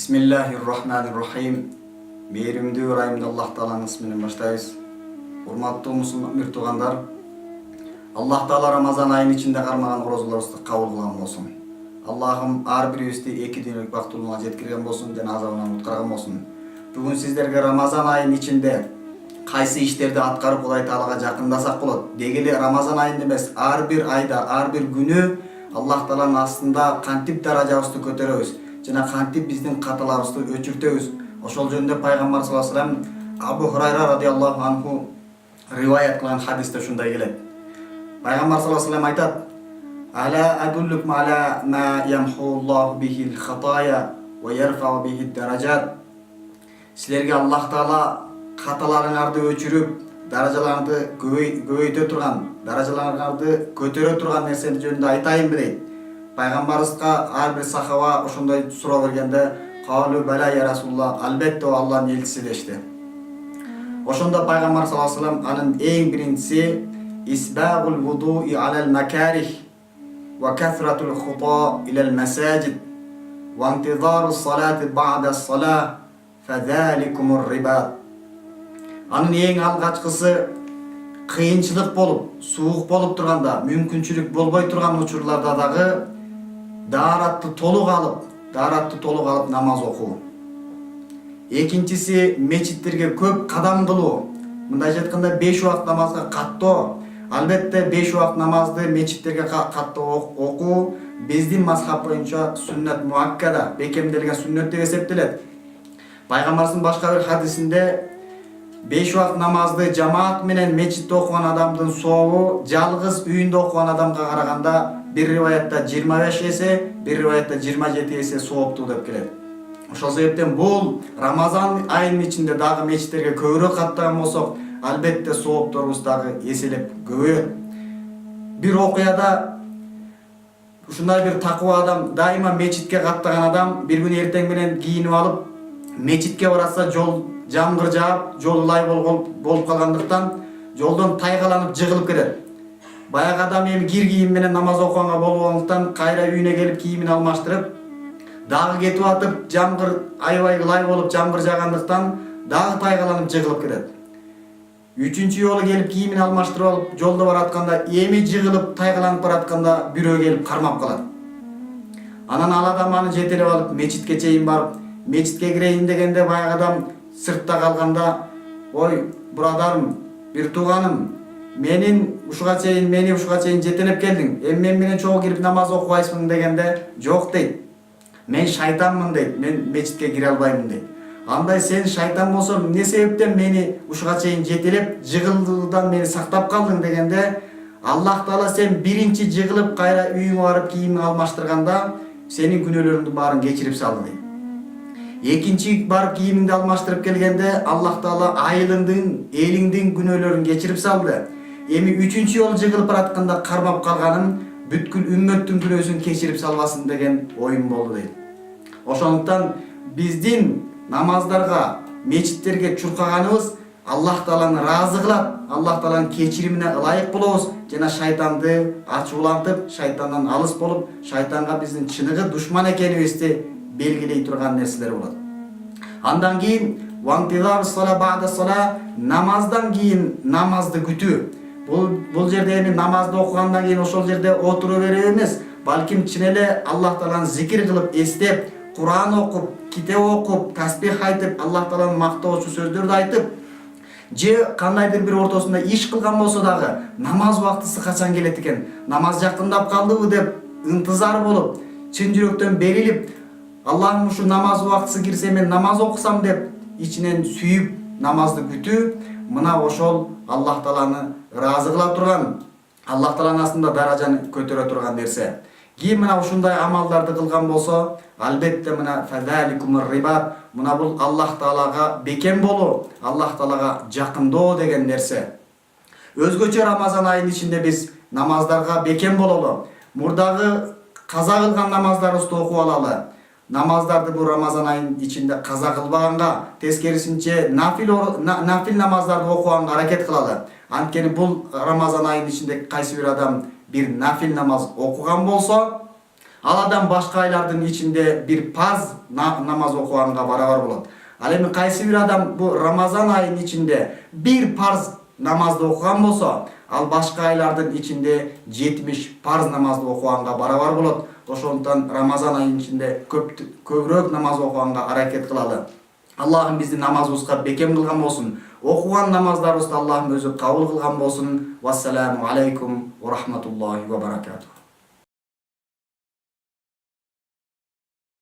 Bismillahirrahmanirrahim. Meyrimdүү Райымды Аллах Тааланын исминен баштайбыз. Урматтуу мусулман туугандар, Аллах Таала Рамазан айынын ичинде кармаган орозолорубузду кабыл кылган болсун. Аллахым ар бирибизди эки дүйнөлүк бактылыкка жеткирген болсун жана азабынан уткарган болсун. Бүгүн сиздерге Рамазан айынын ичинде кайсы иштерди аткарып Кудай Таалага жакындасак болот? Деги эле Рамазан айында эмес, ар бир айда, ар бир күнү Аллах Тааланын астында кантип даражабызды көтөрөбүз жана кантип биздин каталарыбызды өчүртөбүз. Ошол жөнүндө пайгамбар саллаллаху алейхи ва саллям Абу Хурайра радиаллаху анху риваят кылган хадисте ушундай келет. Пайгамбар саллаллаху алейхи ва саллям айтат: "Ала адуллукум ала ма ямхуллаху бихил хатая ва ярфау бихи даражат." Силерге Аллах Таала каталарыңарды өчүрүп, даражаларды көбөйтө турган, даражаларды көтөрө турган нерсени жөнүндө айтайынбы дейт. Пайгамбарыбызга ар бир сахаба ошондой суроо бергенде "Калу бала я Расулуллах", албетте Аллахтын элчиси дешти. Ошондо пайгамбар саллаллаху алейхи ва саллям анын эң биринчиси исбагул вудуи алал макарих ва кафратул хута илал масажид ва интизарус салати ба'да салат фазаликумур рибат. Анын эң алгачкысы кыйынчылык болуп, суук болуп турганда, мүмкүнчүлүк болбой турган учурларда дагы дааратты толук алып намаз окуу. Экинчиси мечиттерге көп кадам кылуу. Мындайча айтканда 5 убакыт намазга каттоо. Албетте 5 убакыт намазды мечиттерге каттоо окуу биздин мазхаб боюнча сүннат муаккада, бекемделген сүннөт деп эсептелет. Пайгамбарыбыздын башка бир хадисинде 5 убакыт намазды жамаат менен мечитте окуган адамдын сообу жалгыз үйүндө окуган адамга караганда bir rivayette 25 есе, bir rivayette 27 есе сооптуу деп келет. Ошол себептен бул Рамазан айынын ичинде дагы мечиттерге көбүрөөк каттаган болсок, албетте соопторубуз дагы эселеп көбөйөт. Бир окуяда ушундай бир такыба адам, дайыма мечитке каттаган адам бир күн эртең менен кийинип алып, мечитке баратса жол жамгыр жаап, жол ылай болуп калгандыктан жолдон тайгаланып жыгылып кетет. Баягы адам эми кир кийим менен намаз окуганга болбогондуктан кайра үйүнө келип кийимин алмаштырып, дагы кетип атып жамгыр аябай ылай болуп жамгыр жаагандыктан дагы тайгаланып жыгылып кетет. Үчүнчү жолу келип кийимин алмаштырып алып жолдо баратканда эми жыгылып тайгаланып баратканда бирөө келип кармап калат. Анан ал адам аны жетелеп алып мечитке чейин барып, мечитке кирейин дегенде баягы адам сыртта калганда: "Ой, бурадарым, бир тууганым, мени ушуга чейин жетелеп келдиң. Эми мен менен чогуу кирип намаз окубайсың" дегенде: "Жок" дейт. "Мен шайтанмын" дейт. "Мен мечитке кире албаймын" дейт. Андай сен шайтан болсоң, эмне себептен мени ушуга чейин жетелеп, жыгылуудан мени сактап калдың дегенде, Аллах Таала сен биринчи жыгылып кайра үйүңө барып кийимиңди алмаштырганда сенин күнөөлөрүңдүн баарын кечирип салды дейт. Экинчи барып кийимиңди алмаштырып келгенде Аллах Таала элиңдин күнөөлөрүн кечирип салды. Эми үчүнчү жолу жыгылып баратканда кармап калганым бүткүл үммөттүн күнөөсүн кечирип салбасын деген оюм болду дейт. Ошондуктан биздин намаздарга, мечиттерге чуркаганыбыз Аллах Тааланы ыраазы кылат, Аллах Тааланын кечиримине ылайык болобуз жана шайтанды ачуулантып, шайтандан алыс болуп, шайтанга биздин чыныгы душман экенибизди белгилей турган нерселер болот. Андан кийин вантилар сала ба'да сала, намаздан кийин намазды күтүү. Бул жерде эми намазды окугандан кийин ошол жерде отура берип эмес, балким чын эле Аллах Тааланы зикир кылып, эстеп, Куран окуп, китеп окуп, тасбих айтып, Аллах Тааланы мактоочу сөздөрдү айтып, же кандайдыр бир ортосунда иш кылган болсо дагы намаз убактысы качан келет экен, намаз жакындап калдыбы деп ынтызар болуп, чын жүрөктөн берилип, Аллахым ушу намаз убактысы кирсе мен намаз окусам деп ичинен сүйүп намазды күтүү, мына ошол Аллах Тааланы ыраазы кыла турган, Аллах Тааланын астында даражаны көтөрө турган нерсе. Кийин мына ушундай амалдарды кылган болсо, албетте мына фазаликумур рибат, мына бул Аллах Таалага бекем болуу, Аллах Таалага жакындоо деген нерсе. Өзгөчө Рамазан айынын ичинде биз намаздарга бекем бололу. Мурдагы каза кылган намаздарыбызды окуп алалы. Намаздарды бул Рамазан айынын ичинде каза кылбаганга, тескерисинче нафил намаздарды окуганга аракет кылалы. Анткени бул Рамазан айынын ичинде кайсы бир адам бир нафил намаз окуган болсо, Ал адам башка айлардын ичинде бир парз намаз окуганга барабар болот. Ал эми кайсы бир адам бу Рамазан айынын ичинде бир парз намазды окуган болсо, ал башка айлардын ичинде 70 парз намазды окуганга барабар болот. Ошондуктан Рамазан айынын ичинде көбүрөөк намаз окуганга аракет кылалы. Аллахым бизди намазыбызга бекем кылган болсун. Окуган намаздарыбызды Аллахым өзү кабыл кылган болсун. Вассаламу алейкум ва рахматуллахи ва баракатух.